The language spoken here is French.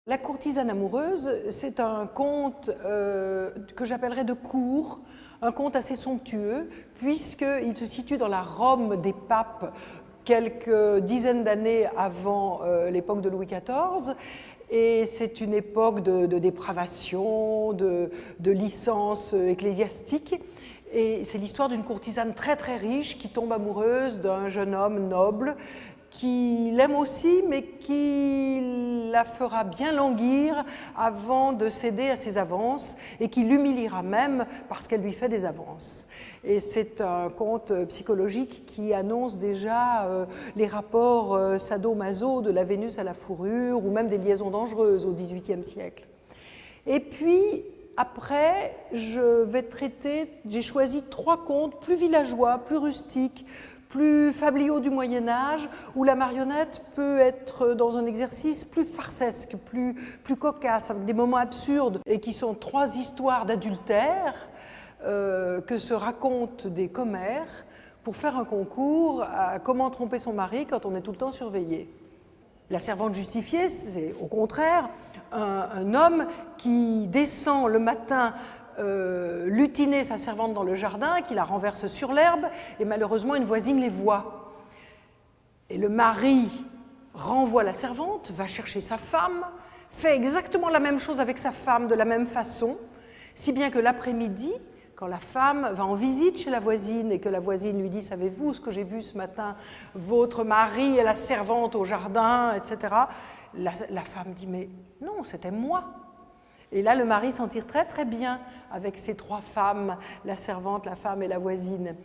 La courtisane amoureuse, c'est un conte que j'appellerais de cour, un conte assez somptueux, puisqu'il se situe dans la Rome des papes, quelques dizaines d'années avant l'époque de Louis XIV. Et c'est une époque de dépravation, de licence ecclésiastique. Et c'est l'histoire d'une courtisane très très riche qui tombe amoureuse d'un jeune homme noble qui l'aime aussi, mais qui la fera bien languir avant de céder à ses avances et qui l'humiliera même parce qu'elle lui fait des avances. Et c'est un conte psychologique qui annonce déjà les rapports sado-maso de la Vénus à la fourrure ou même des liaisons dangereuses au XVIIIe siècle. Et puis, après, j'ai choisi 3 contes plus villageois, plus rustiques, plus fabliaux du Moyen-Âge, où la marionnette peut être dans un exercice plus farcesque, plus cocasse, avec des moments absurdes, et qui sont 3 histoires d'adultère que se racontent des commères pour faire un concours à comment tromper son mari quand on est tout le temps surveillé. La servante justifiée, c'est au contraire un homme qui descend le matin lutiner sa servante dans le jardin, qui la renverse sur l'herbe, et malheureusement une voisine les voit. Et le mari renvoie la servante, va chercher sa femme, fait exactement la même chose avec sa femme de la même façon, si bien que l'après-midi, quand la femme va en visite chez la voisine et que la voisine lui dit « Savez-vous ce que j'ai vu ce matin? Votre mari et la servante au jardin, etc. » La femme dit « Mais non, c'était moi. » Et là, le mari s'en tire très très bien avec ces 3 femmes, la servante, la femme et la voisine.